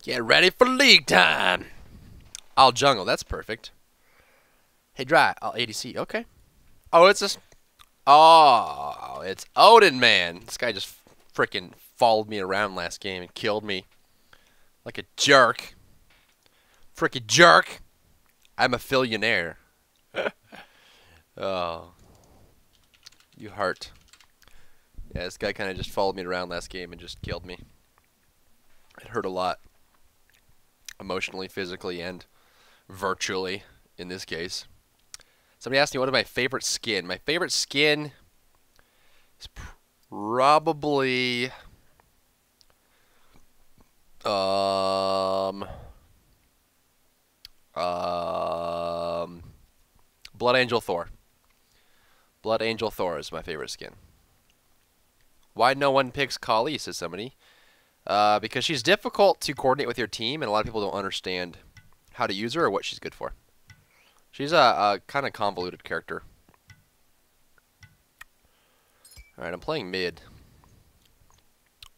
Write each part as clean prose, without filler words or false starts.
Get ready for league time. I'll jungle. That's perfect. Hey, Dry. I'll ADC. Okay. Oh, it's just. Oh, it's Odin, man. This guy just freaking followed me around last game and killed me like a jerk. Freaking jerk. I'm a fillionaire. Oh. You heart. Yeah, this guy kind of just followed me around last game and just killed me. It hurt a lot. Emotionally, physically, and virtually in this case. Somebody asked me what is my favorite skin. My favorite skin is probably Blood Angel Thor. Blood Angel Thor is my favorite skin. Why no one picks Kali, says somebody. Because she's difficult to coordinate with your team, and a lot of people don't understand how to use her or what she's good for. She's a kind of convoluted character. Alright, I'm playing mid.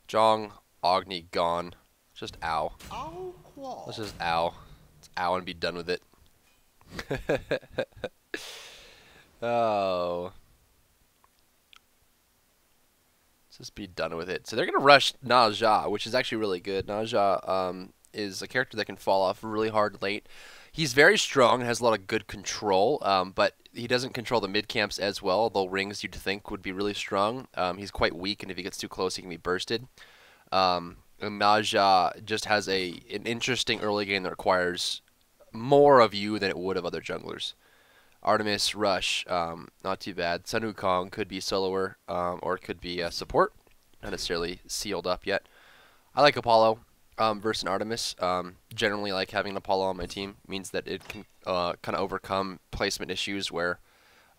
Jong, Agni, gone. Just ow. Let's just ow. Let's ow and be done with it. Oh. Let's just be done with it. So they're going to rush Naja, which is actually really good. Naja is a character that can fall off really hard late. He's very strong and has a lot of good control, but he doesn't control the mid camps as well, although rings you'd think would be really strong. He's quite weak, and if he gets too close, he can be bursted. And Naja just has an interesting early game that requires more of you than it would of other junglers. Artemis, Rush, not too bad. Sun Wukong could be soloer, or it could be a support. Not necessarily sealed up yet. I like Apollo versus Artemis. Generally like having an Apollo on my team. Means that it can kind of overcome placement issues where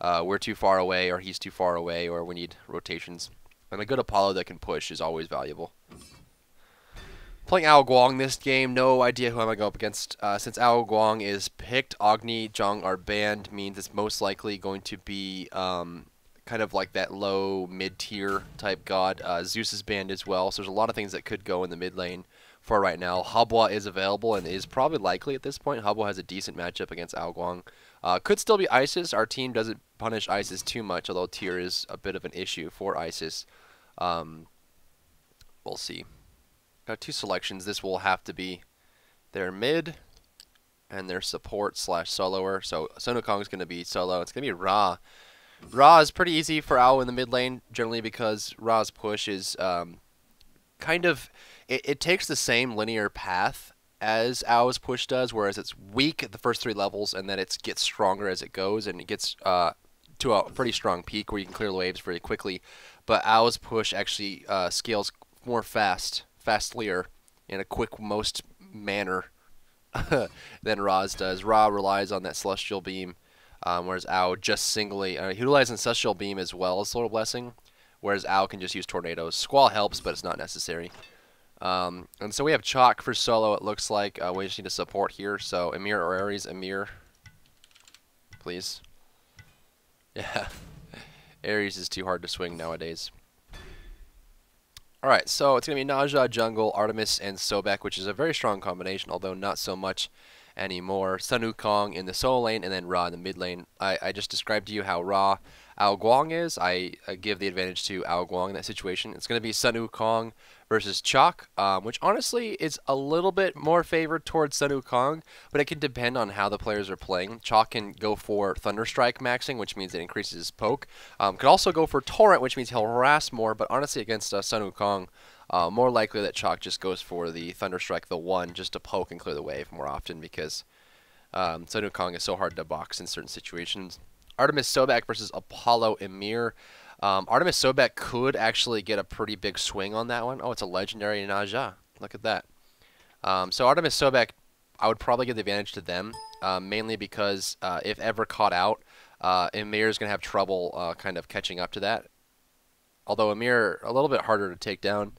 we're too far away, or he's too far away, or we need rotations. And a good Apollo that can push is always valuable. Playing Ao Guang this game, no idea who I'm going to go up against. Since Ao Guang is picked, Agni, Jong are banned, means it's most likely going to be kind of like that low mid-tier type god. Zeus is banned as well, so there's a lot of things that could go in the mid lane for right now. Habwa is available and is probably likely at this point. Habwa has a decent matchup against Ao Guang. Could still be Isis. Our team doesn't punish Isis too much, although tier is a bit of an issue for Isis. We'll see. Got two selections. This will have to be their mid and their support slash soloer. So Sun Wukong is going to be solo. It's going to be Ra. Ra is pretty easy for Ao in the mid lane, generally because Ra's push is kind of... It takes the same linear path as Ao's push does, whereas it's weak at the first 3 levels, and then it gets stronger as it goes, and it gets to a pretty strong peak where you can clear the waves very quickly. But Ao's push actually scales more fastlier in a quick most manner than Ra's does. Ra relies on that Celestial Beam, whereas Ao just singly... he relies on Celestial Beam as well as Solar Blessing, whereas Ao can just use Tornadoes. Squall helps, but it's not necessary. And so we have Chalk for solo, it looks like. We just need a support here, so Emir or Ares. Emir, please. Yeah, Ares is too hard to swing nowadays. Alright, so it's going to be Naja, Jungle, Artemis, and Sobek, which is a very strong combination, although not so much anymore. Sun Wukong in the solo lane, and then Ra in the mid lane. I just described to you how Ra Ao Guang is. I give the advantage to Ao Guang in that situation. It's going to be Sun Wukong versus Chalk, which honestly is a little bit more favored towards Sun Wukong, but it can depend on how the players are playing. Chalk can go for Thunderstrike maxing, which means it increases his poke. Could also go for Torrent, which means he'll harass more, but honestly against Sun Wukong, more likely that Chalk just goes for the Thunderstrike, the 1, just to poke and clear the wave more often, because Sun Wukong is so hard to box in certain situations. Artemis Sobek versus Apollo Emir. Artemis Sobek could actually get a pretty big swing on that one. Oh, it's a legendary Naja. Look at that. So Artemis Sobek, I would probably give the advantage to them, mainly because if ever caught out, Emir is going to have trouble kind of catching up to that. Although Emir, a little bit harder to take down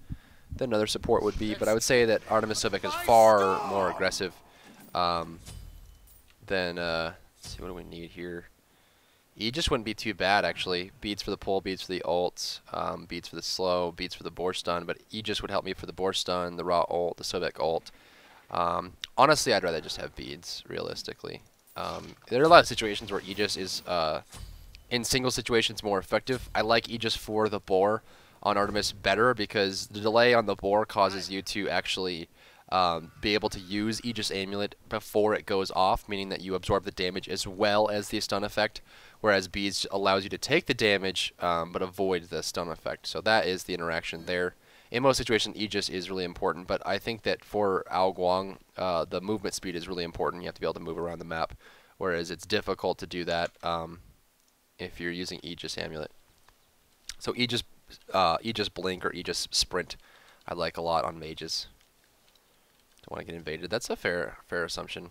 than another support would be, but I would say that Artemis Sobek is far more aggressive than... let's see, what do we need here? Aegis wouldn't be too bad, actually. Beads for the pull, beads for the ult, beads for the slow, beads for the boar stun, but Aegis would help me for the boar stun, the raw ult, the Sobek ult. Honestly, I'd rather just have beads, realistically. There are a lot of situations where Aegis is, in single situations, more effective. I like Aegis for the boar on Artemis better because the delay on the boar causes you to actually be able to use Aegis Amulet before it goes off, meaning that you absorb the damage as well as the stun effect, whereas Beads allows you to take the damage but avoid the stun effect. So that is the interaction there. In most situations, Aegis is really important, but I think that for Kuang, the movement speed is really important. You have to be able to move around the map, whereas it's difficult to do that if you're using Aegis Amulet. So Aegis Blink or Aegis Sprint I like a lot on mages. Don't want to get invaded. That's a fair assumption.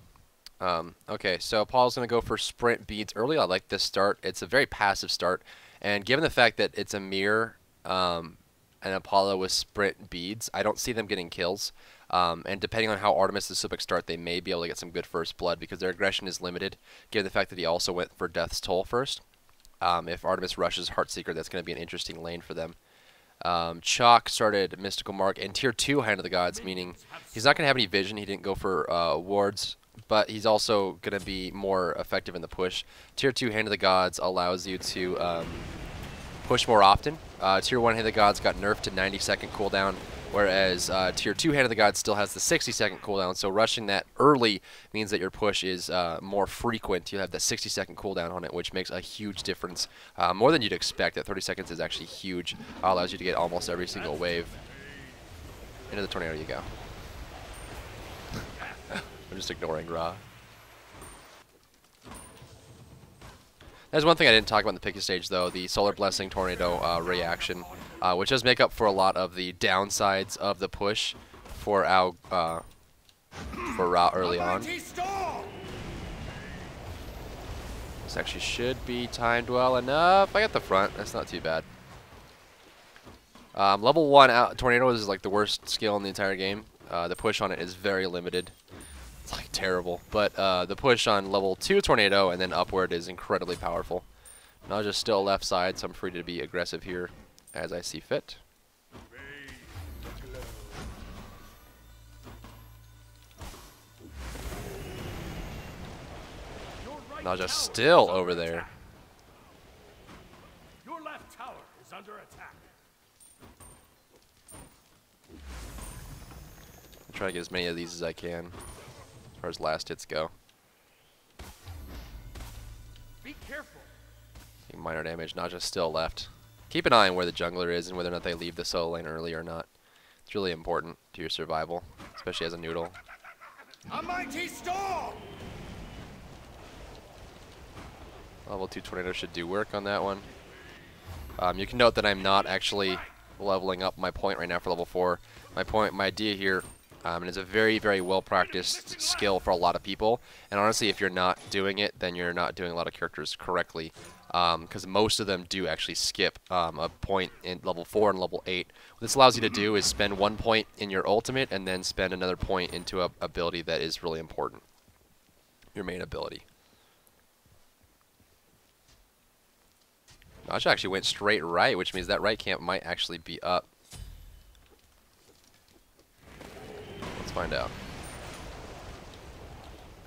Okay, so Paul's going to go for Sprint Beads early. I like this start. It's a very passive start, and given the fact that it's a mirror and Apollo with Sprint Beads, I don't see them getting kills. And depending on how Artemis and Subic start, they may be able to get some good first blood because their aggression is limited, given the fact that he also went for Death's Toll first. If Artemis rushes Heartseeker, that's going to be an interesting lane for them. Chalk started Mystical Mark and Tier 2 Hand of the Gods, meaning he's not going to have any vision. He didn't go for wards, but he's also going to be more effective in the push. Tier 2 Hand of the Gods allows you to push more often. Tier 1 Hand of the Gods got nerfed to 90-second cooldown, whereas Tier 2 Hand of the Gods still has the 60-second cooldown, so rushing that early means that your push is more frequent. You have that 60-second cooldown on it, which makes a huge difference. More than you'd expect. That 30 seconds is actually huge. Allows you to get almost every single wave. Into the tornado you go. I'm just ignoring Ra. There's one thing I didn't talk about in the picking stage, though, the Solar Blessing Tornado reaction, which does make up for a lot of the downsides of the push for Ra early on. This actually should be timed well enough. I got the front. That's not too bad. Level 1 Tornado is like the worst skill in the entire game. The push on it is very limited. It's like terrible, but the push on level 2 Tornado and then upward is incredibly powerful. Naja's still left side, so I'm free to be aggressive here as I see fit. Naja's still over there. Your left tower is under attack. I'll try to get as many of these as I can. As far as last hits go. Be careful. Taking minor damage. Naja's still left. Keep an eye on where the jungler is and whether or not they leave the solo lane early or not. It's really important to your survival, especially as a noodle. A mighty storm. Level 2 Tornado should do work on that one. You can note that I'm not actually leveling up my point right now for level 4. My idea here. And it's a very, very well-practiced skill for a lot of people. And honestly, if you're not doing it, then you're not doing a lot of characters correctly. Because most of them do actually skip a point in level 4 and level 8. What this allows you to do is spend 1 point in your ultimate and then spend another point into a ability that is really important. Your main ability. Naja actually went straight right, which means that right camp might actually be up. Find out.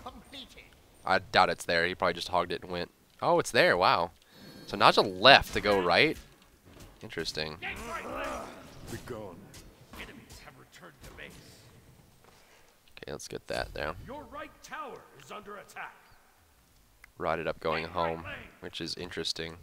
Completed. I doubt it's there. He probably just hogged it and went. Oh, it's there. Wow. So Naja left to go right. Interesting. Be gone. Enemies have returned to base. Okay, let's get that down. Your right tower is under attack. Rotted up going home, which is interesting.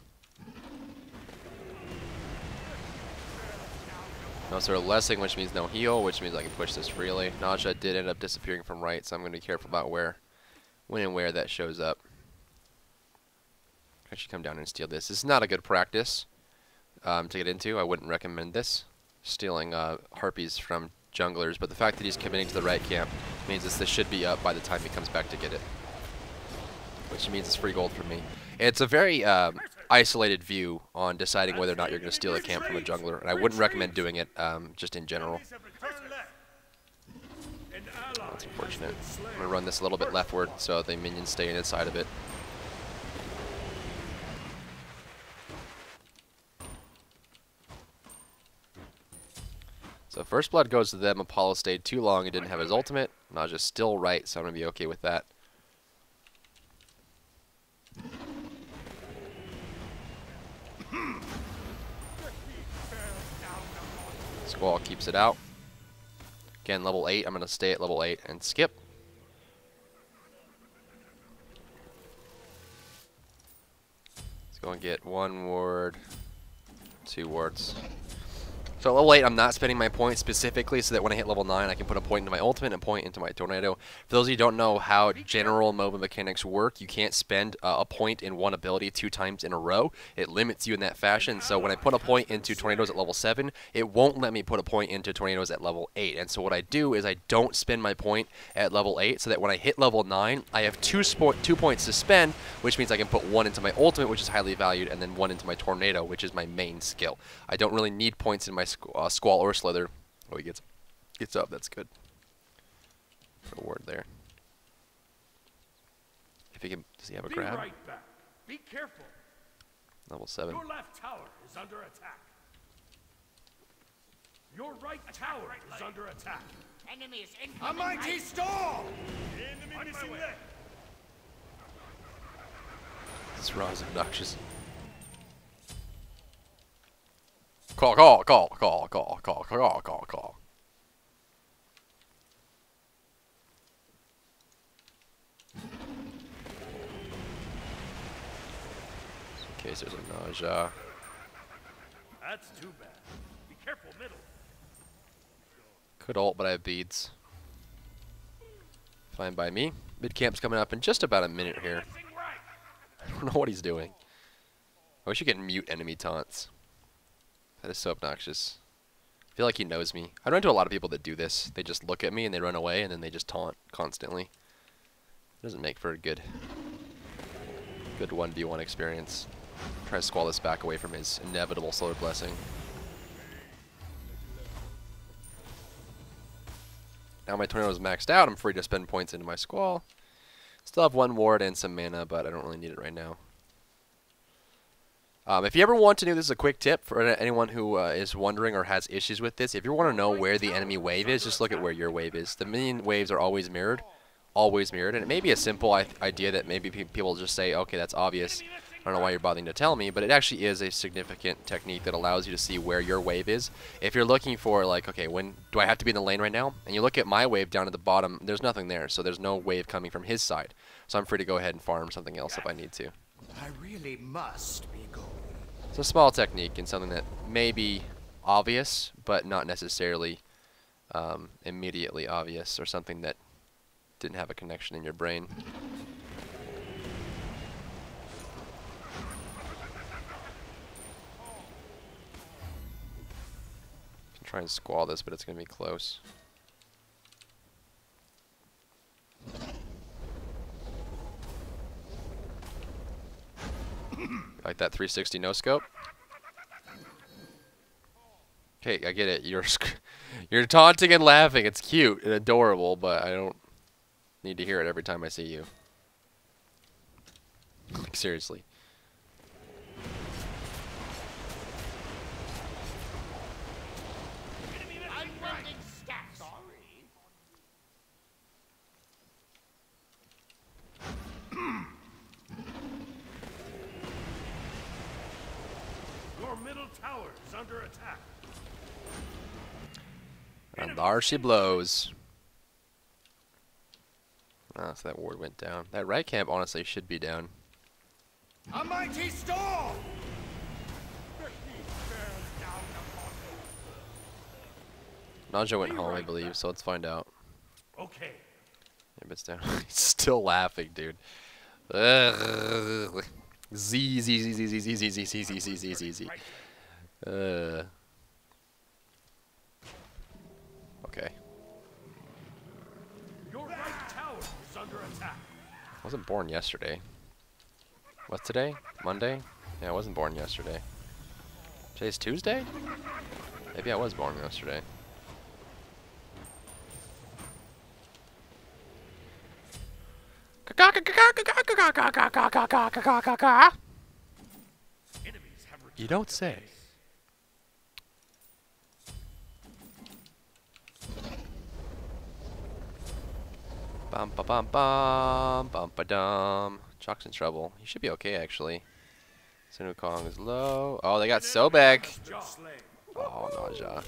No sort of blessing, which means no heal, which means I can push this freely. Naja did end up disappearing from right, so I'm going to be careful about when and where that shows up. I should come down and steal this. This is not a good practice to get into. I wouldn't recommend this. Stealing harpies from junglers, but the fact that he's committing to the right camp means this should be up by the time he comes back to get it. Which means it's free gold for me. It's a very isolated view on deciding whether or not you're going to steal a camp from a jungler, and I wouldn't recommend doing it just in general. That's unfortunate. I'm going to run this a little bit leftward so the minions stay inside of it. So first blood goes to them. Apollo stayed too long and didn't have his ultimate. Naja's still right, so I'm going to be okay with that. Squall keeps it out. Again, level 8. I'm going to stay at level 8 and skip. Let's go and get 1 ward, 2 wards. So at level 8, I'm not spending my points specifically so that when I hit level 9, I can put a point into my ultimate and a point into my tornado. For those of you who don't know how general MOBA mechanics work, you can't spend a point in one ability 2 times in a row. It limits you in that fashion. So when I put a point into tornadoes at level 7, it won't let me put a point into tornadoes at level 8. And so what I do is I don't spend my point at level 8 so that when I hit level 9, I have 2 points to spend, which means I can put 1 into my ultimate, which is highly valued, and then 1 into my tornado, which is my main skill. I don't really need points in my Squall or Slither. Oh, he gets up. That's good. Put a ward there. If he can, does he have a grab? Right back. Be careful. Level 7. Your left tower is under attack. Your right tower is under attack. Enemies A incoming. mighty storm. Enemy missing leg. This Ra is obnoxious. Call, call, call, call, call, call, call, call, call. In case there's a nausea. That's too bad. Be careful, middle. Could ult, but I have beads. Fine by me. Mid camp's coming up in just about a minute here. I don't know what he's doing. I wish you could mute enemy taunts. That is so obnoxious. I feel like he knows me. I run into a lot of people that do this. They just look at me and they run away and then they just taunt constantly. It doesn't make for a good 1v1 experience. Try to squall this back away from his inevitable solar blessing. Now my tornado is maxed out. I'm free to spend points into my squall. Still have 1 ward and some mana, but I don't really need it right now. If you ever want to know, this is a quick tip for anyone who is wondering or has issues with this. If you want to know where the enemy wave is, just look at where your wave is. The minion waves are always mirrored, and it may be a simple idea that maybe people just say, okay, that's obvious. I don't know why you're bothering to tell me, but it actually is a significant technique that allows you to see where your wave is. If you're looking for, like, okay, when do I have to be in the lane right now? And you look at my wave down at the bottom, there's nothing there, so there's no wave coming from his side. So I'm free to go ahead and farm something else if I need to. I really must be going. It's a small technique and something that may be obvious, but not necessarily immediately obvious, or something that didn't have a connection in your brain. Can try and squall this, but it's going to be close. Like that 360 no scope. Okay, I get it. You're taunting and laughing. It's cute and adorable, but I don't need to hear it every time I see you. Like, seriously. I'm building stacks. Sorry. Your middle tower is under attack. And there she blows. Ah, so that ward went down. That right camp honestly should be down. A mighty storm. Naja went home, I believe, so let's find out. Okay. Yep, it's down. He's still laughing, dude. Ugh. Z Z Z Z Z Z Z Z Z Z Z Z Z Z. Okay. Your right tower is under attack. I wasn't born yesterday. What's today? Monday? Yeah, I wasn't born yesterday. Today's Tuesday? Maybe I was born yesterday. You don't say. Bum ba bum bum bum ba dum. Chalk's in trouble. He should be okay actually. Kuang is low. Oh, they got Sobek. Oh, Naja.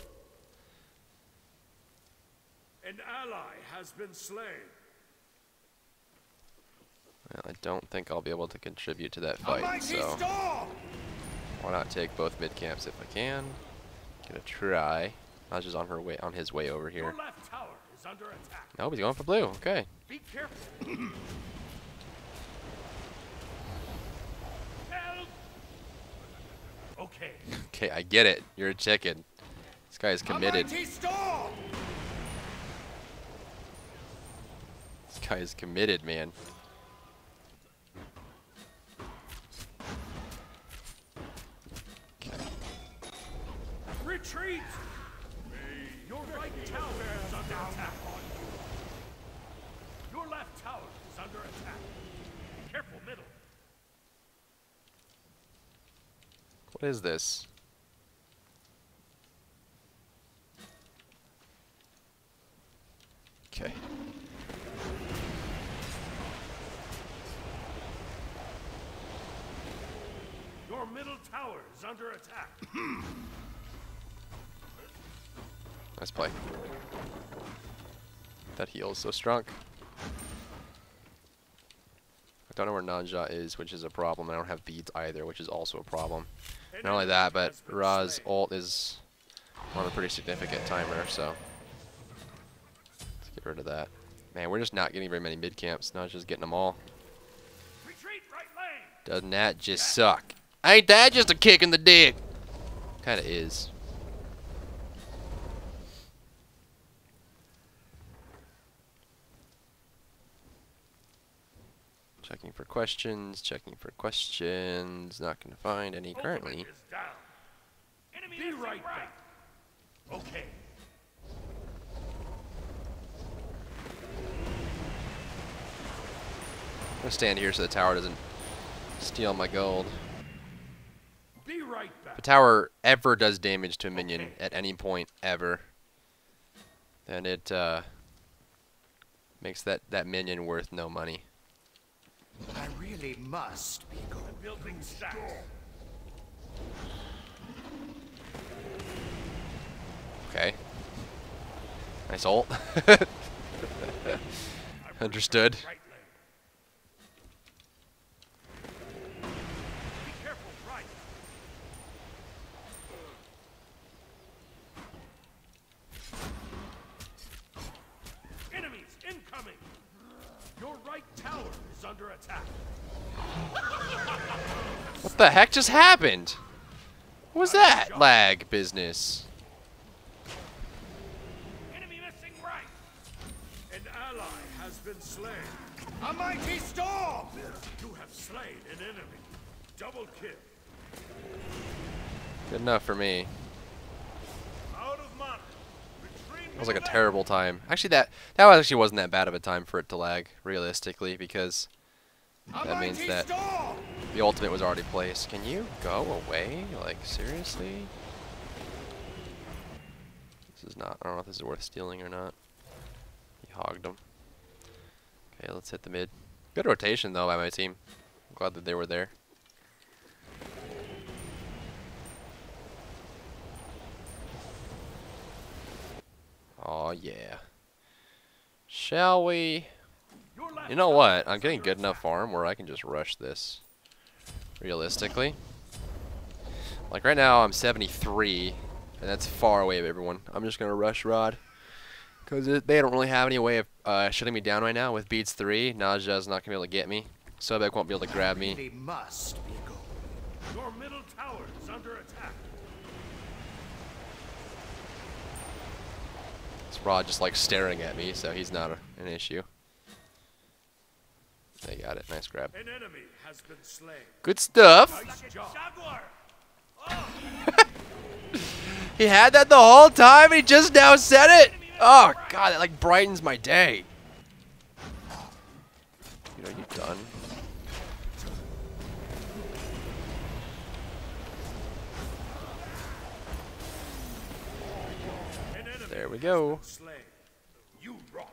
An ally has been slain. Well, I don't think I'll be able to contribute to that fight, so why not take both mid camps if I can? Gonna try. Naja's on her way, on his way over here. Your left tower is under attack. Nope, he's going for blue. Okay. Be careful. Help! Okay. Okay, I get it. You're a chicken. This guy is committed. This guy is committed, man. Retreat! Your right tower is under attack. Your left tower is under attack. Be careful, middle. What is this? Okay. Your middle tower is under attack. Nice play. That heal is so strong. I don't know where Nanja is, which is a problem. I don't have beads either, which is also a problem. Not only that, but Ra's ult is on a pretty significant timer, so let's get rid of that. Man, we're just not getting very many mid camps. Naja's getting them all. Retreat, right lane. Doesn't that just suck? Ain't that just a kick in the dick? Kinda is. Checking for questions, checking for questions. Not gonna find any currently. Is down. Enemy be right back. Okay. I'm gonna stand here so the tower doesn't steal my gold. Be right back. If a tower ever does damage to a minion at any point ever, then it makes that minion worth no money. I really must be going. Building stacks. Okay. Nice ult. Understood. Right lane. Be careful, right. Enemies incoming. Your right tower is under attack. What the heck just happened? What was that lag business? Enemy missing right. An ally has been slain. A mighty storm! You have slain an enemy. Double kill. Good enough for me. Out of mana. Retreat. That was like a terrible time. Actually, that actually wasn't that bad of a time for it to lag, realistically, because that means that the ultimate was already placed. Can you go away? Like, seriously? This is not, I don't know if this is worth stealing or not. He hogged them. Okay, let's hit the mid. Good rotation, though, by my team. I'm glad that they were there. Oh yeah. Shall we? You know what? I'm getting good enough farm where I can just rush this. Realistically. Like right now I'm 73, and that's far away of everyone. I'm just gonna rush Rod. Because they don't really have any way of shutting me down right now. With beats 3, Naja's not gonna be able to get me. Sobek won't be able to grab me. Really must be going. Your middle tower is under attack. It's Rod just like staring at me, so he's not an issue. They got it. Nice grab. An enemy has been slain. Good stuff. Nice job. He had that the whole time. He just now said it. Oh god, that like brightens my day. Dude, are you done? There we go. Slain. You rock.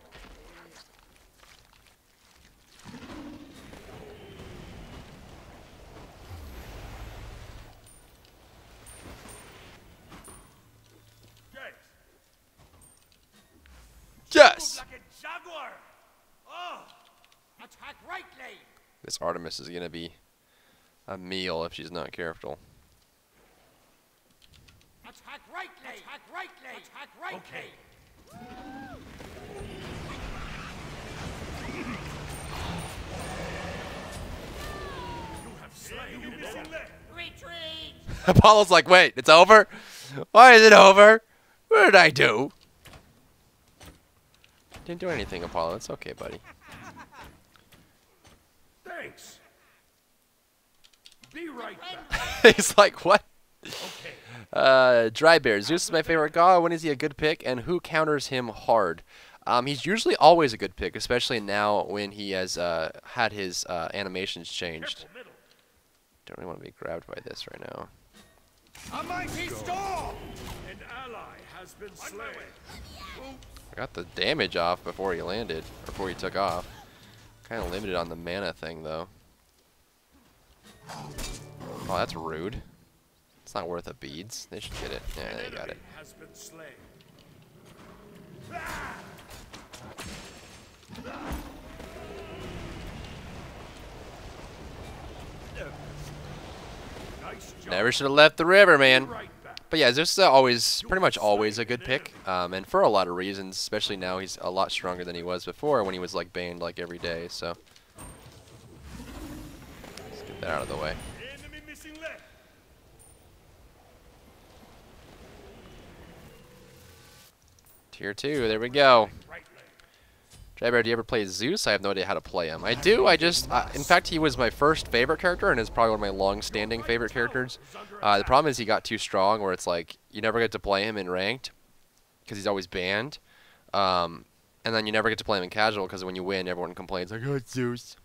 This Artemis is gonna be a meal if she's not careful. Attack right lane! Attack right lane! Attack right lane! You have slain an enemy. Retreat! Apollo's like, wait, it's over? Why is it over? What did I do? Didn't do anything, Apollo. It's okay, buddy. Thanks. Be right back. He's like, what? Okay. Dry Bear. Zeus is my favorite god. When is he a good pick? And who counters him hard? He's usually always a good pick, especially now when he has had his animations changed. Careful, middle. Don't really want to be grabbed by this right now. A mighty storm! An ally has been slain. I got the damage off before he landed, before he took off. Kind of limited on the mana thing, though. Oh, that's rude. It's not worth the beads. They should get it. Yeah, they got it. Has been slain. Nice job. Never should have left the river, man. Right back. But yeah, Zeus is always, pretty much always a good pick, and for a lot of reasons. Especially now, he's a lot stronger than he was before when he was like banned like every day. So let's get that out of the way. Enemy missing leg. Tier 2, there we go. Right leg. Jabber, do you ever play Zeus? I have no idea how to play him. I do, I just, in fact, he was my first favorite character, and is probably one of my long-standing favorite characters. The problem is he got too strong, where it's like, you never get to play him in ranked, because he's always banned. And then you never get to play him in casual, because when you win, everyone complains, like, oh, Zeus.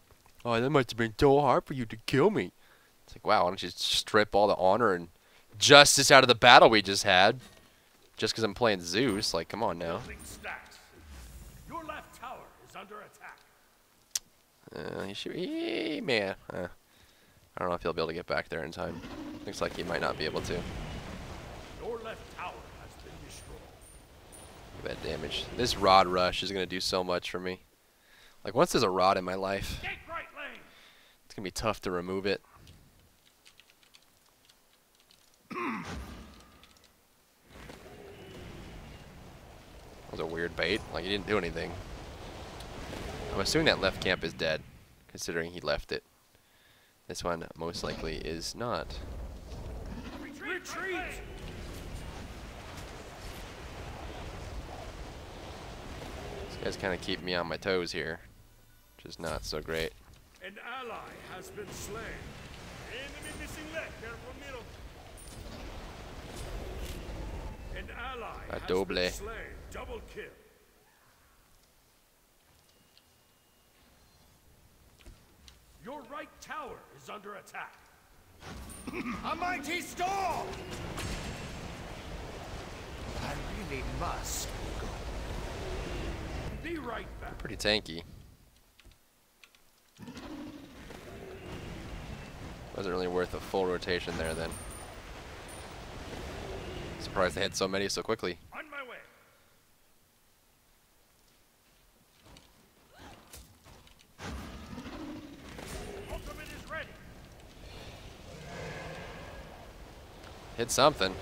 Oh, that must have been so hard for you to kill me. It's like, wow, why don't you strip all the honor and justice out of the battle we just had? Just because I'm playing Zeus, like, come on now. Building stats. Your left tower is under attack. He should, man. I don't know if he'll be able to get back there in time. Looks like he might not be able to. Your left tower has been destroyed. Bad damage. This rod rush is going to do so much for me. Like, once there's a rod in my life, Take right lane. it's going to be tough to remove it. That was a weird bait. Like, he didn't do anything. I'm assuming that left camp is dead, considering he left it. This one most likely is not. Retreat. These guys kind of keep me on my toes here, which is not so great. An ally has been slain. Enemy missing leg. Careful middle. An ally A has double. been slain. Double kill. Your right tower is under attack. A mighty storm! I really must go. Be right back. Pretty tanky. Wasn't really worth a full rotation there then. Surprised they had so many so quickly. On my way. Ultimate is ready. Hit something.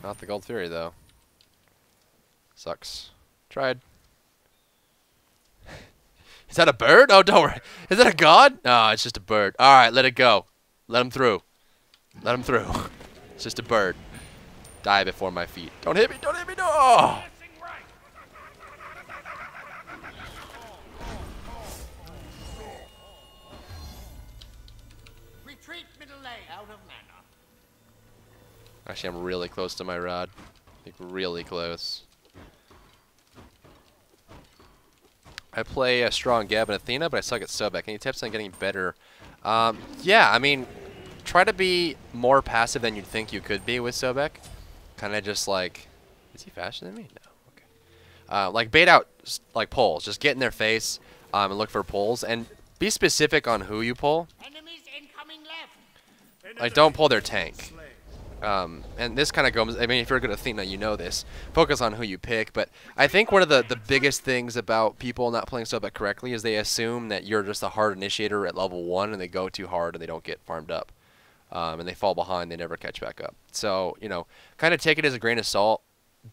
Not the Gold Fury though. Sucks. Tried. Is that a bird? Oh, don't worry. Is that a god? No, it's just a bird. All right, let it go. Let him through. Let him through. It's just a bird. Die before my feet. Don't hit me. Don't hit me. No. Oh. Missing right. Retreat middle lane. Out of mana. Actually, I'm really close to my rod. Like, really close. I play a strong Gab and Athena, but I suck at Sobek. Any tips on getting better? Yeah, I mean, try to be more passive than you'd think you could be with Sobek. Kind of just like, is he faster than me? No. Okay. Like bait out like pulls. Just get in their face and look for pulls, and be specific on who you pull. Enemies incoming left. Like, don't pull their tank. And this kind of goes, I mean, if you're good at Athena, you know this. Focus on who you pick. But I think one of the biggest things about people not playing Sobek correctly is they assume that you're just a hard initiator at level 1 and they go too hard and they don't get farmed up. And they fall behind, they never catch back up. So, you know, kind of take it as a grain of salt.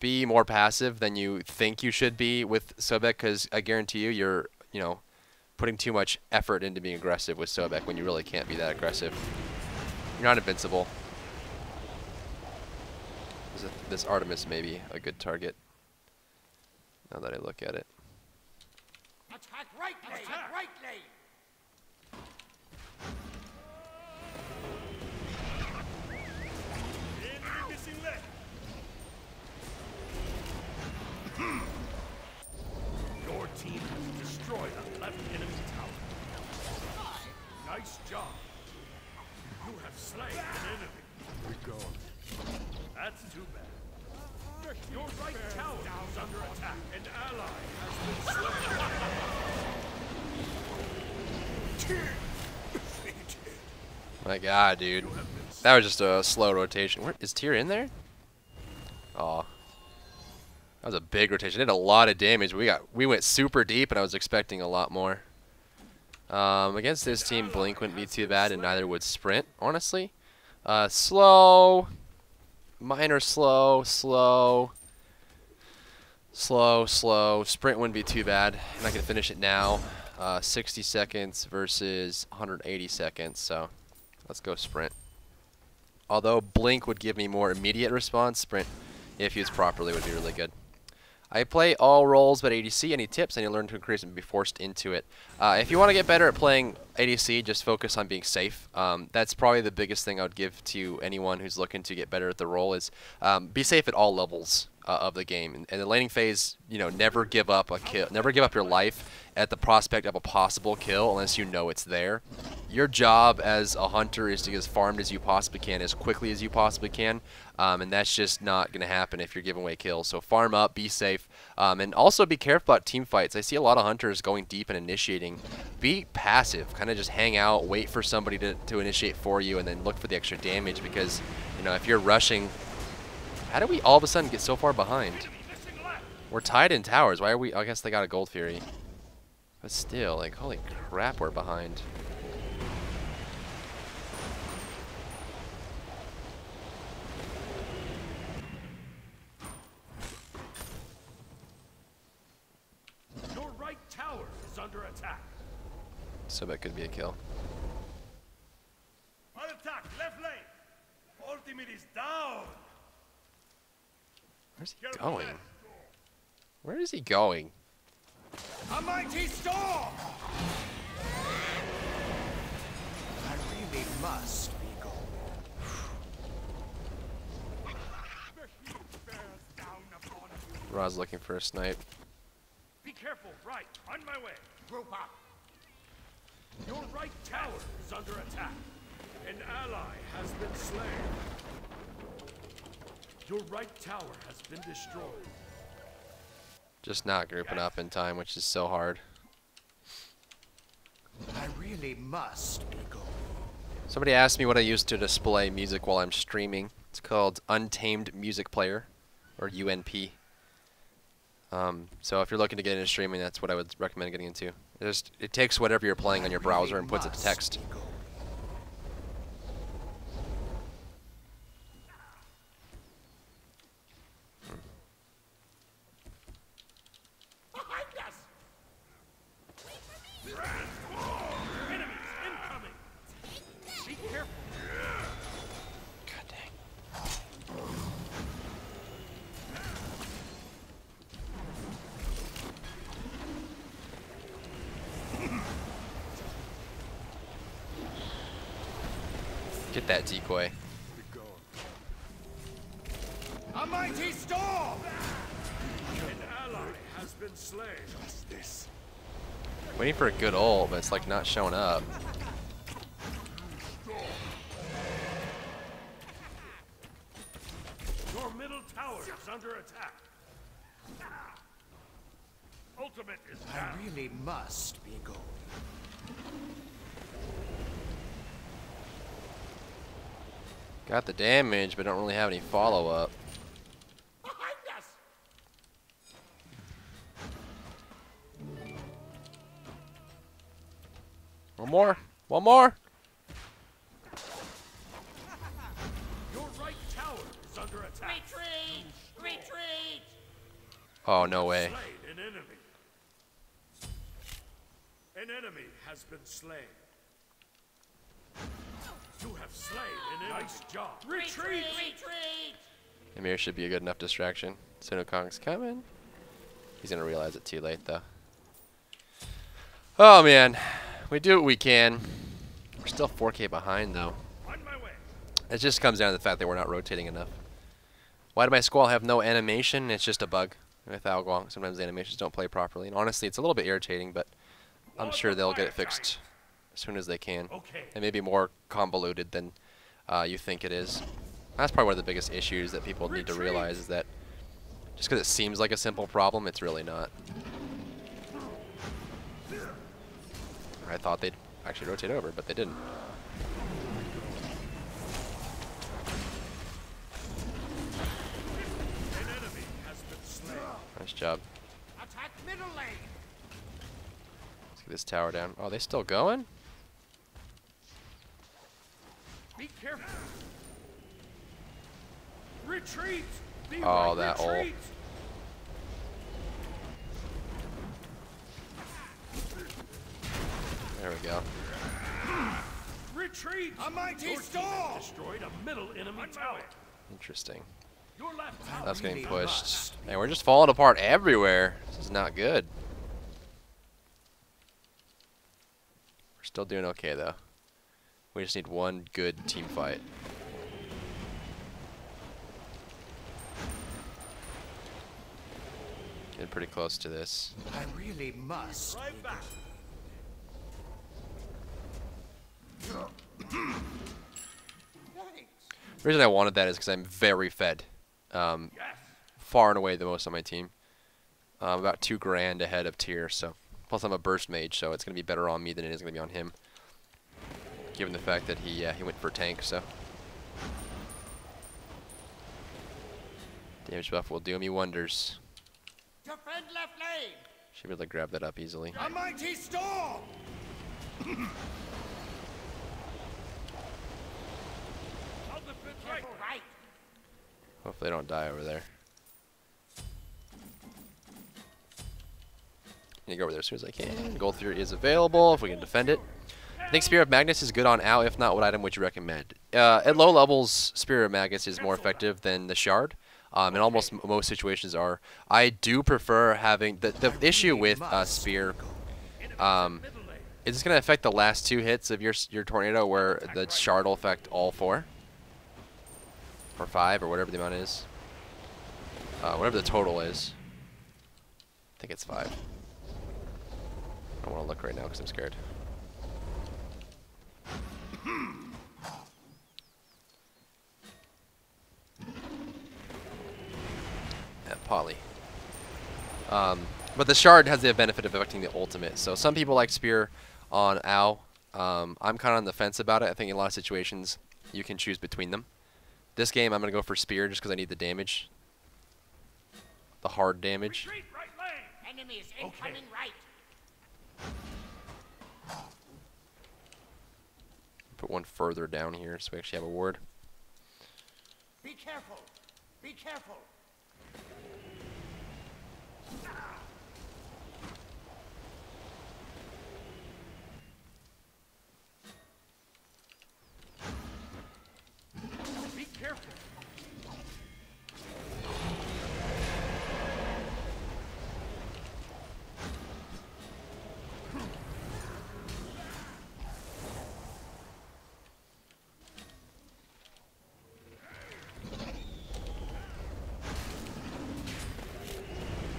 Be more passive than you think you should be with Sobek, because I guarantee you, you're, you know, putting too much effort into being aggressive with Sobek when you really can't be that aggressive. You're not invincible. This Artemis may be a good target, now that I look at it. Attack right lane! Attack right lane! Enemy missing leg. Your team has destroyed a left enemy tower. Nice job. You have slain an enemy. We're gone. That's too bad. Your right tower is under attack. An ally has been slain. My God, dude, that was just a slow rotation. Where is Tyr in there? Oh, that was a big rotation. It did a lot of damage. We went super deep, and I was expecting a lot more. Against this team, Blink wouldn't be too bad, and neither would Sprint, honestly. Slow, minor slow, slow. Sprint wouldn't be too bad, and I can finish it now. 60 seconds versus 180 seconds, so let's go Sprint. Although Blink would give me more immediate response, Sprint, if used properly, would be really good. I play all roles but ADC. Any tips? I need to learn to increase and be forced into it. If you want to get better at playing ADC, just focus on being safe. That's probably the biggest thing I would give to anyone who's looking to get better at the role is be safe at all levels of the game. And the laning phase, you know, never give up a kill, never give up your life at the prospect of a possible kill unless you know it's there. Your job as a hunter is to get as farmed as you possibly can, as quickly as you possibly can, and that's just not going to happen if you're giving away kills. So farm up, be safe, and also be careful about team fights. I see a lot of hunters going deep and initiating. Be passive, kind of just hang out, wait for somebody to initiate for you, and then look for the extra damage, because, you know, if you're rushing, how do we all of a sudden get so far behind? We're tied in towers. Why are we? I guess they got a Gold Fury. But still, like, holy crap, we're behind. Your right tower is under attack. So that could be a kill. On attack, left lane. Ultimate is down. Where's he going? Where is he going? A mighty storm! I really must be gone. Ra's looking for a snipe. Be careful, right. On my way. Group up. Your right tower is under attack. An ally has been slain. Your right tower has been destroyed. Just not grouping up in time, which is so hard. I really must be gone. Somebody asked me what I use to display music while I'm streaming. It's called Untamed Music Player, or UNP. So if you're looking to get into streaming, that's what I would recommend getting into. It takes whatever you're playing on your browser and puts it to text. Get that decoy. A mighty storm! An ally has been slain. Just this. Waiting for a good ult, but it's like not showing up. Your middle tower is under attack. Ultimate is down. I really must be gone. Got the damage, but don't really have any follow-up. Behind us! One more. One more. Your right tower is under attack. Retreat! Retreat! Oh, no way. Slain an enemy. An enemy has been slain. You have slain an enemy. Nice job. Retreat! Retreat! Amir should be a good enough distraction. Kong's coming. He's gonna realize it too late though. Oh man, we do what we can. We're still 4K behind though. On my way. It just comes down to the fact that we're not rotating enough. Why do my squall have no animation? It's just a bug with Kuang. Sometimes the animations don't play properly. And honestly, it's a little bit irritating, but I'm sure they'll get it fixed as soon as they can. Okay. It may be more convoluted than you think it is. That's probably one of the biggest issues that people need to realize is that just because it seems like a simple problem, it's really not. I thought they'd actually rotate over, but they didn't. An enemy has been slain. Nice job. Attack middle lane! Let's get this tower down. Oh, they still going? Be careful. Retreat. Be Oh, right. that ult. Retreat. There we go. Retreat. A mighty Your team storm! has destroyed a middle enemy tower. Interesting. Your left tower. That's getting really pushed. must. Man, we're just falling apart everywhere. This is not good. We're still doing okay though. We just need one good team fight. Getting pretty close to this. I really must. Right back. Thanks. The reason I wanted that is because I'm very fed. Yes. Far and away the most on my team. About 2 grand ahead of tier, so. Plus I'm a burst mage, so it's going to be better on me than it is going to be on him. Given the fact that he went for tank, so. Damage buff will do me wonders. Defend left lane! Should be able to grab that up easily. A mighty storm! I'll defend right. Right! Hopefully they don't die over there. Need to go over there as soon as I can. Gold Fury is available if we can defend it. I think Spear of Magnus is good on Ow. If not, what item would you recommend? At low levels, Spear of Magnus is more effective than the Shard. In almost most situations are. I do prefer having the issue with Spear. Is this going to affect the last 2 hits of your tornado, where the Shard will affect all 4 or 5 or whatever the amount is, whatever the total is. I think it's 5. I don't want to look right now because I'm scared. Poly. But the Shard has the benefit of affecting the ultimate. So some people like Spear on Ow. I'm kind of on the fence about it. I think in a lot of situations you can choose between them. This game I'm going to go for Spear just because I need the damage. The hard damage. Retreat right lane. Enemies incoming right! Put one further down here so we actually have a ward. Be careful! Be careful! Be careful.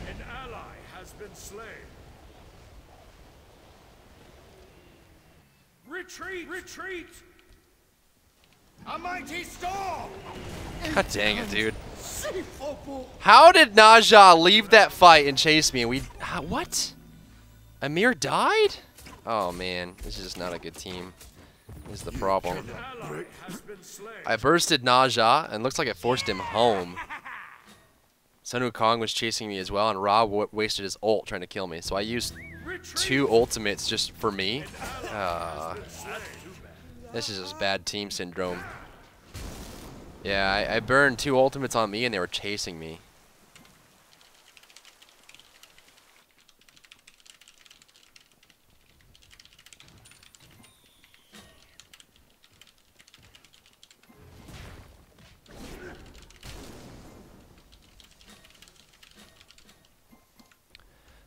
An ally has been slain. Retreat! Retreat! A mighty storm! God dang it, dude. See, football! How did Naja leave that fight and chase me? And what? Amir died? Oh man, this is just not a good team. is the problem. An ally has been slain. I bursted Na Zha, and looks like it forced him home. Sun Wukong was chasing me as well, and Ra wasted his ult trying to kill me. So I used Retreat. 2 ultimates just for me. That's too bad. This is just bad team syndrome. Yeah, I burned 2 ultimates on me, and they were chasing me.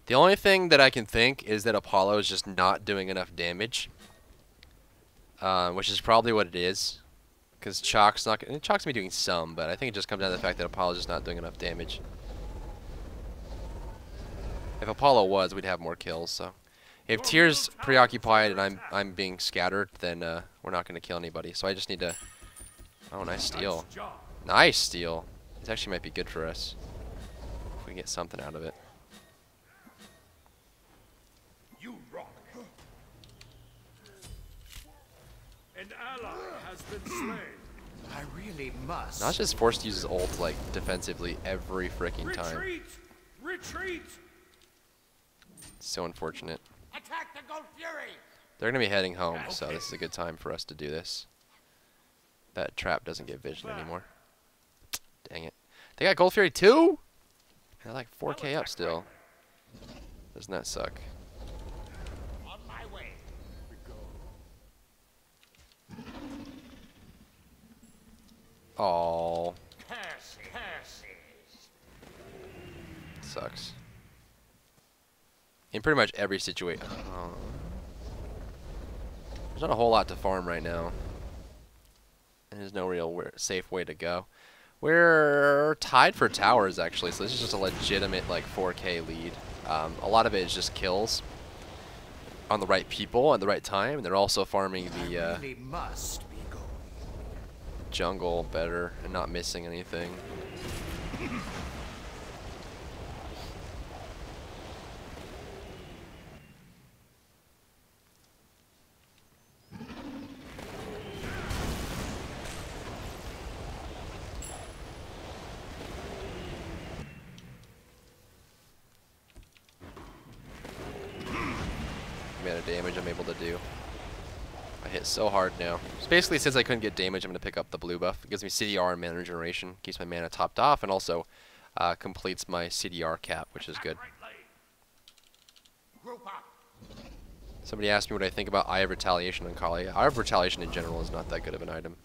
The only thing that I can think is that Apollo is just not doing enough damage, which is probably what it is. Because Chalk's not. Chalk's gonna be doing some, but I think it just comes down to the fact that Apollo's just not doing enough damage. If Apollo was, we'd have more kills. So, if Tyr's preoccupied and I'm being scattered, then we're not gonna kill anybody. So I just need to. Oh, nice steal. Nice job. Nice steal. This actually might be good for us if we can get something out of it. You rock. An ally has been slain. I really must. Not just forced to use his ult like defensively every freaking time. Retreat. Retreat. It's so unfortunate. Attack the Gold Fury! They're gonna be heading home, so this is a good time for us to do this. That trap doesn't get vision anymore. Dang it. They got Gold Fury too? They're like 4K up still. Doesn't that suck? On my way. Oh, Curses. sucks. In pretty much every situation. Oh. There's not a whole lot to farm right now. And there's no real safe way to go. We're tied for towers actually, so this is just a legitimate like 4K lead. A lot of it is just kills on the right people at the right time, and they're also farming the I really must be going. jungle better and not missing anything. Amount of damage I'm able to do. I hit so hard now. So basically, since I couldn't get damage, I'm going to pick up the blue buff. It gives me CDR and mana regeneration, keeps my mana topped off, and also completes my CDR cap, which is good. Right lane. Group up. Somebody asked me what I think about Eye of Retaliation on Kali. Eye of Retaliation in general is not that good of an item.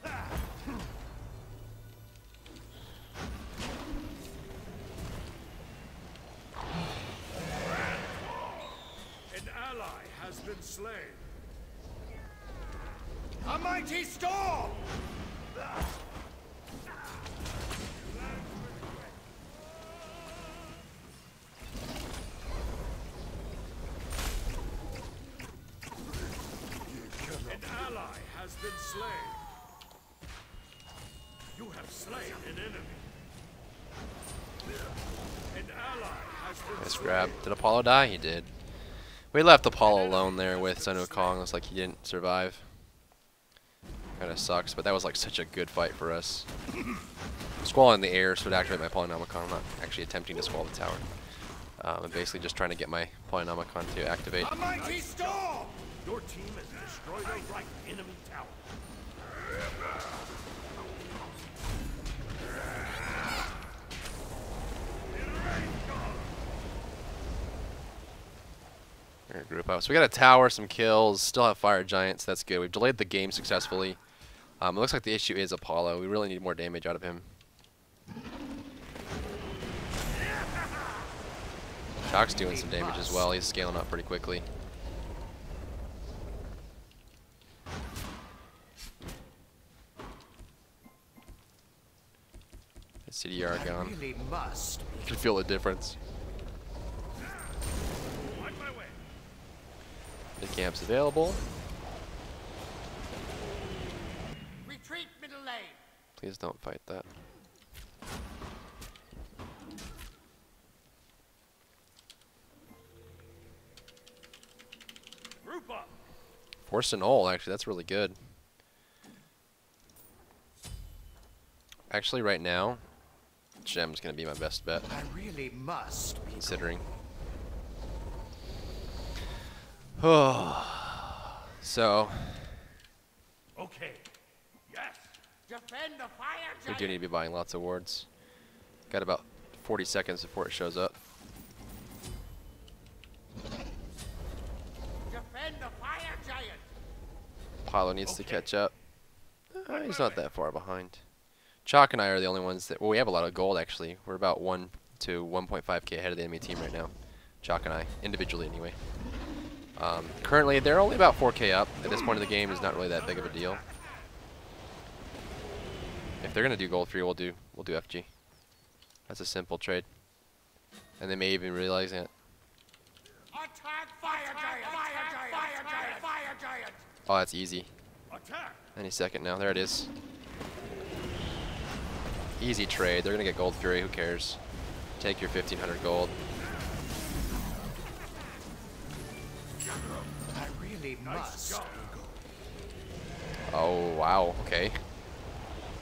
An ally has been slain. A mighty storm! An ally has been slain. You have slain an enemy. An ally has been Nice slain. grab. Did Apollo die? He did. We left Apollo alone there with Sun Wukong. Looks like he didn't survive. Kind of sucks, but that was like such a good fight for us. Squall in the air, so it would activate my Polynomicon. I'm not actually attempting to squall the tower. I'm basically just trying to get my Polynomicon to activate. A mighty storm! Your team has destroyed a right enemy tower. We're gonna group up. So we got a tower, some kills, still have fire giants. That's good. We've delayed the game successfully. It looks like the issue is Apollo. We really need more damage out of him. Shock's doing some damage as well. He's scaling up pretty quickly. The CDR I gone. really must be You can feel the difference. On my way. The camp's available. Retreat middle lane. Please don't fight that. Group up. Forced an ult, actually. That's really good. Actually, right now, Gem's going to be my best bet. I really must be Considering. Oh. So, Okay. Yes. Defend the fire we giant. do need to be buying lots of wards. Got about 40 seconds before it shows up. Defend the fire giant. Pilo needs to Okay. catch up. He's not that far behind. Chalk and I are the only ones that... Well, we have a lot of gold, actually. We're about 1 to 1.5k ahead of the enemy team right now. Chalk and I, individually anyway. Currently, they're only about 4k up. At this point in the game, is not really that big of a deal. If they're gonna do gold 3, we'll do FG. That's a simple trade. And they may even realize it. Attack fire giant. Fire giant. Fire giant. Fire giant. Oh, that's easy. Attack. Any second now. There it is. Easy trade. They're gonna get gold fury. Who cares? Take your 1,500 gold. I really must. Oh, wow. Okay.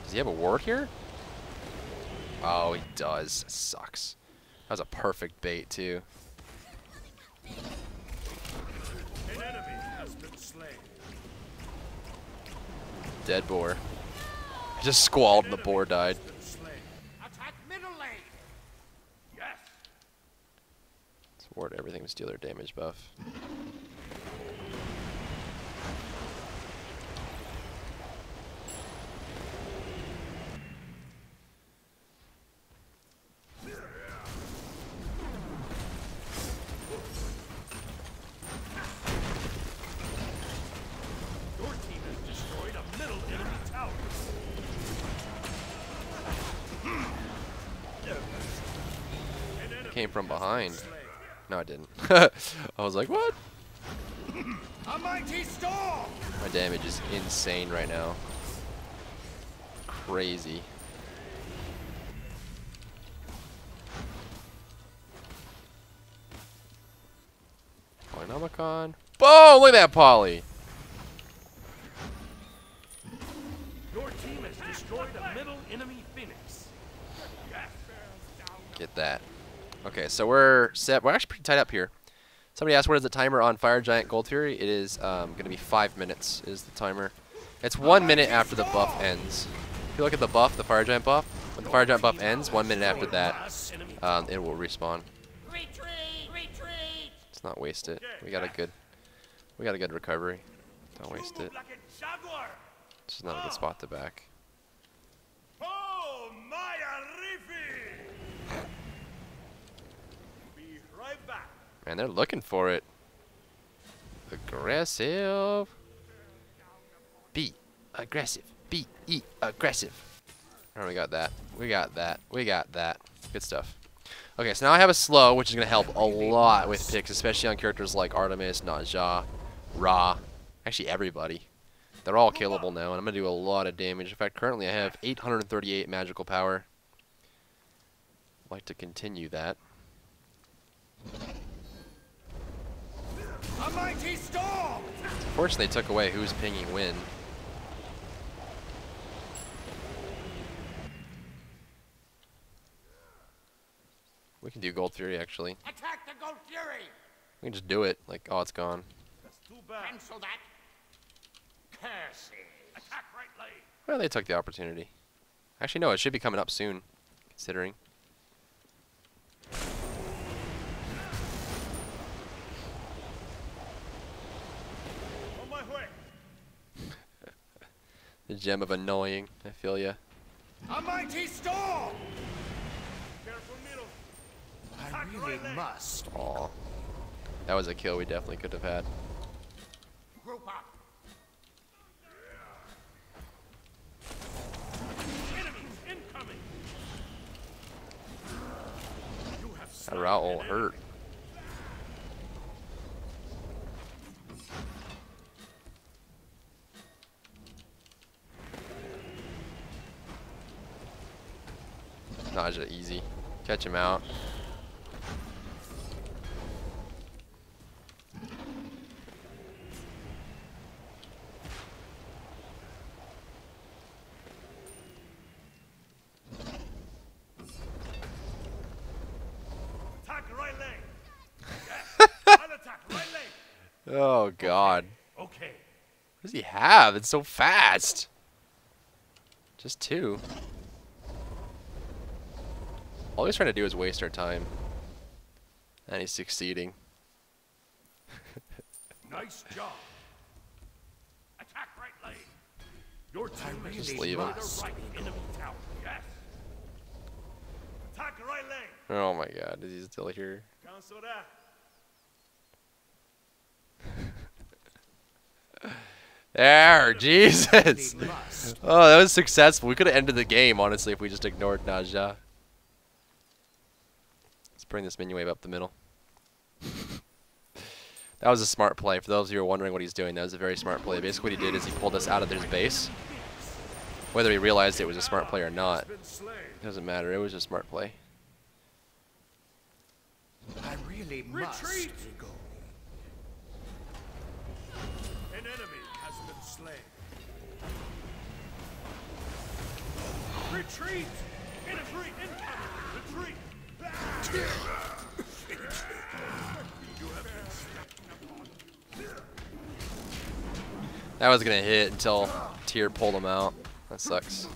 Does he have a ward here? Oh, he does. Sucks. That was a perfect bait, too. An enemy has been slain. Dead boar. I just squalled and the boar died. Been slain. Attack middle lane. Yes. Let's ward everything with steal their damage buff. Your team has destroyed a middle enemy tower. An enemy Came from has been behind. slain. No, I didn't. I was like, what? A mighty storm. My damage is insane right now. Crazy. Polynomicon. Boom! Look at that poly! Your team has destroyed a middle enemy phoenix. Yes. Get that. Okay, so we're set. We're actually pretty tight up here. Somebody asked what is the timer on Fire Giant Gold Fury. It is going to be 5 minutes is the timer. It's 1 minute after the buff ends. If you look at the buff, the Fire Giant buff, when the Fire Giant buff ends, 1 minute after that, it will respawn. Retreat. Retreat. Let's not waste it. We got a good recovery. Don't waste it. Like a jaguar. This is not a good spot to back. Oh, Maya Rifi! Be right back. Man, they're looking for it. Aggressive. Be aggressive. Be aggressive. Alright, we got that. We got that. We got that. Good stuff. Okay, so now I have a slow, which is going to help a lot with picks, especially on characters like Artemis, Naja, Ra. Actually, everybody. They're all killable now, and I'm going to do a lot of damage. In fact, currently I have 838 magical power. I'd like to continue that. A mighty storm. Unfortunately, they took away who's pinging when. We can do Gold Fury, actually. Attack the Gold Fury. We can just do it. Like, oh, it's gone. That's too bad. Cancel that. Curses. Attack right lane. Well, they took the opportunity. Actually, no, it should be coming up soon, considering. On my way. The gem of annoying. I feel ya. A mighty storm. Careful middle. I really must. Aw. That was a kill we definitely could have had. Group up. Enemies incoming. You have That slain route an will enemy. hurt. Naja, easy. Catch him out. Oh god. Okay. What does he have? It's so fast. Just 2. All he's trying to do is waste our time. And he's succeeding. Nice job. Attack right lane. Your team has Just leave him. destroyed the right enemy tower. Yes. Attack right lane. Oh my god, is he still here? Cancel that. There, Jesus! Oh, that was successful. We could have ended the game, honestly, if we just ignored Naja. Let's bring this minion wave up the middle. That was a smart play. For those of you who are wondering what he's doing, that was a very smart play. Basically what he did is he pulled us out of his base. Whether he realized it was a smart play or not, doesn't matter. It was a smart play. I really must Retreat! go. An enemy has been slain. Retreat! Retreat! Incoming! Retreat! You have been stepped upon. That was going to hit until Tyr pulled him out. That sucks.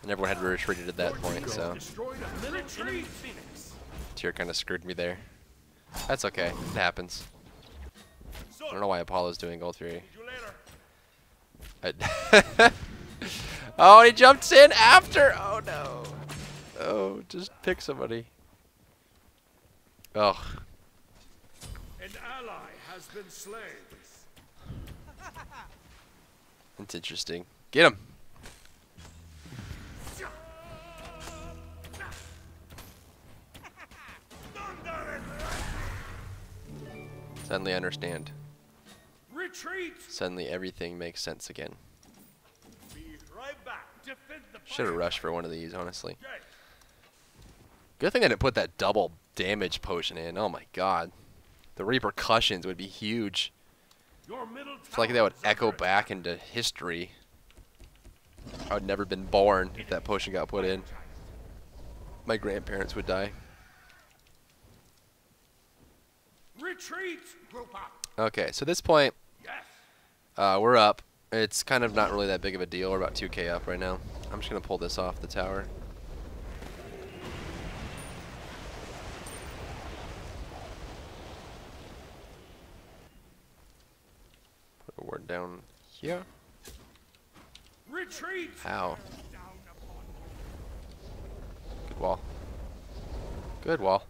And everyone had retreated at that point, so Destroyed a middle enemy phoenix. Tyr kind of screwed me there. That's okay. It happens. I don't know why Apollo's doing gold 3. You later. Oh, he jumps in after! Oh no. Oh, just pick somebody. Ugh. An ally has been slain. That's interesting. Get him! Suddenly I understand. Retreat! Suddenly everything makes sense again. Be right back. Defend the Should have fire. rushed for one of these, honestly. Okay. Good thing I didn't put that double damage potion in. Oh my god. The repercussions would be huge. Your middle I feel like that would tower is echo under back into history. I would never been born if that potion got put in. My grandparents would die. Retreat! Group up. Okay, so at this point, Yes. we're up. It's kind of not really that big of a deal. We're about 2k up right now. I'm just going to pull this off the tower. Put a ward down here. Retreat! How? Down upon Good wall. Good wall.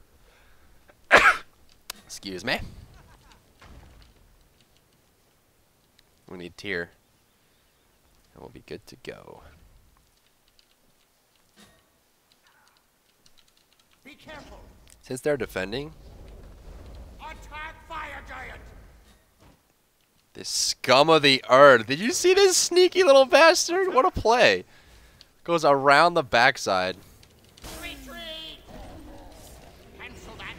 Excuse me. We need Tyr. And we'll be good to go. Be careful. Since they're defending, Attack fire giant. this scum of the earth. Did you see this sneaky little bastard? What a play. Goes around the backside. Retreat. Cancel that.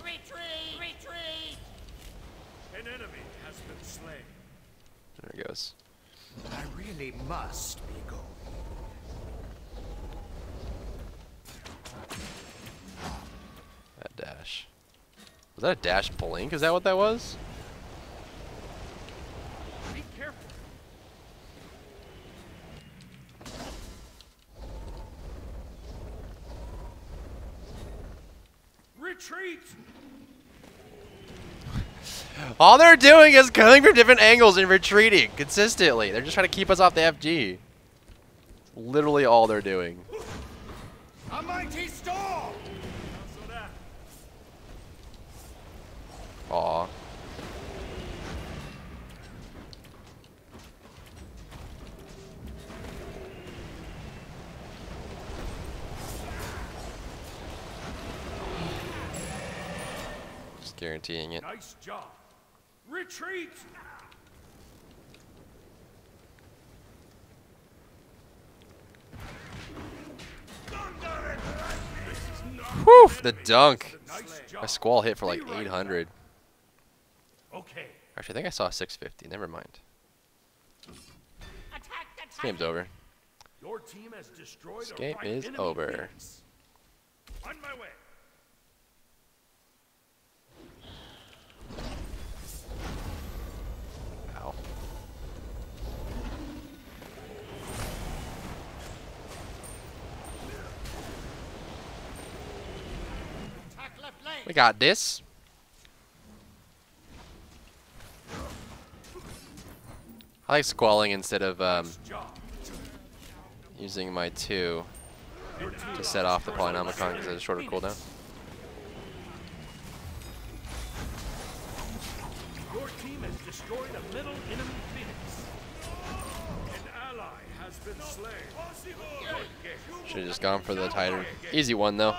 Retreat. Retreat. an enemy has been slain. There he goes. I really must be going. That dash. Was that a dash blink? Is that what that was? Be careful. Retreat! All they're doing is coming from different angles and retreating consistently. They're just trying to keep us off the FG. Literally all they're doing. A mighty storm. So that. Aw. Just guaranteeing it. Nice job. Retreat! Whew, the dunk. Nice My job. squall hit for like 800. Okay. Actually, I think I saw 650. Never mind. Attack the This game's over. Your team has destroyed This a game right is enemy over. phoenix. On my way. We got this. I like squalling instead of using my 2 to set off the Polynomicon because it has a shorter cooldown. Your team has destroyed a middle enemy Phoenix. An ally has been slain. Should have just gone for the tighter. Easy one though.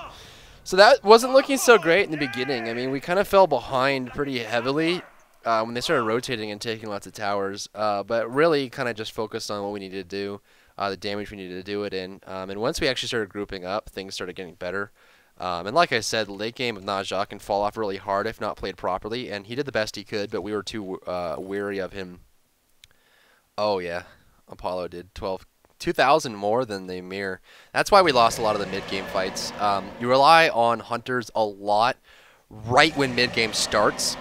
So that wasn't looking so great in the beginning. I mean, we kind of fell behind pretty heavily when they started rotating and taking lots of towers, but really kind of just focused on what we needed to do, the damage we needed to do it in. And once we actually started grouping up, things started getting better. And like I said, the late game of Naja can fall off really hard if not played properly, and he did the best he could, but we were too weary of him. Oh yeah, Apollo did 2,000 more than the Emir. That's why we lost a lot of the mid-game fights. You rely on hunters a lot right when mid-game starts.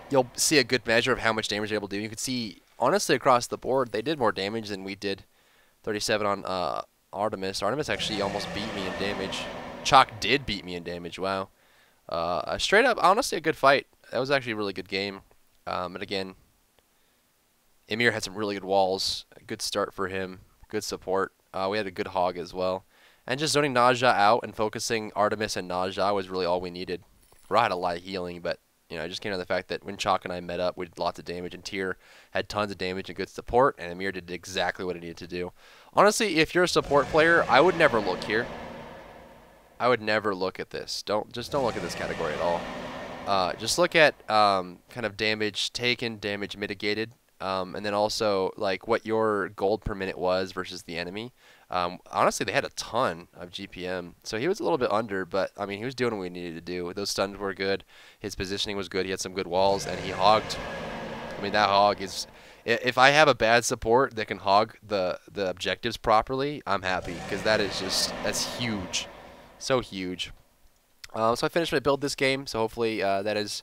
You'll see a good measure of how much damage they're able to do. You can see, honestly, across the board, they did more damage than we did. 37 on Artemis. Artemis actually almost beat me in damage. Chalk did beat me in damage. Wow. Straight up, honestly, a good fight. That was actually a really good game. And again, Emir had some really good walls. A good start for him. Good support. We had a good hog as well. And just zoning Naja out and focusing Artemis and Naja was really all we needed. Ra had a lot of healing, but you know, it just came down to the fact that when Chalk and I met up, we did lots of damage, and Tyr had tons of damage and good support, and Emir did exactly what he needed to do. Honestly, if you're a support player, I would never look here. I would never look at this. Just don't look at this category at all. Just look at kind of damage taken, damage mitigated, and then also like what your gold per minute was versus the enemy. Honestly, they had a ton of GPM, so he was a little bit under, but I mean, he was doing what we needed to do. Those stuns were good. His positioning was good. He had some good walls, and he hogged. I mean, that hog is. If I have a bad support that can hog the objectives properly, I'm happy because that's huge, so huge. So I finished my build this game. So hopefully that is.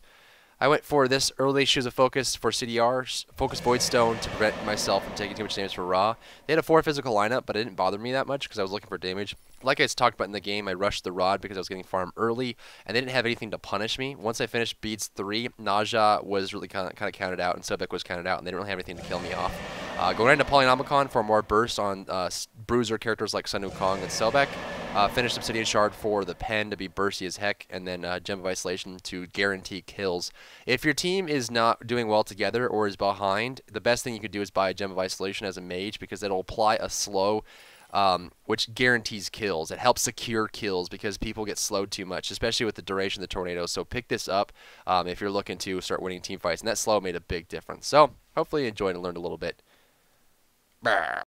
I went for this early Shoes of Focus for CDR, Focus Void Stone to prevent myself from taking too much damage for Ra. They had a 4 physical lineup, but it didn't bother me that much because I was looking for damage. Like I talked about in the game, I rushed the Rod because I was getting farm early, and they didn't have anything to punish me. Once I finished Beads 3, Naja was really kind of counted out, and Sobek was counted out, and they didn't really have anything to kill me off. Going into Polynomicon for more burst on bruiser characters like Sunu Kong and Sobek. Finished Obsidian Shard for the pen to be bursty as heck, and then Gem of Isolation to guarantee kills. If your team is not doing well together or is behind, the best thing you could do is buy a Gem of Isolation as a mage because it'll apply a slow, which guarantees kills. It helps secure kills because people get slowed too much, especially with the duration of the tornado. So pick this up if you're looking to start winning team fights, and that slow made a big difference. So hopefully you enjoyed and learned a little bit.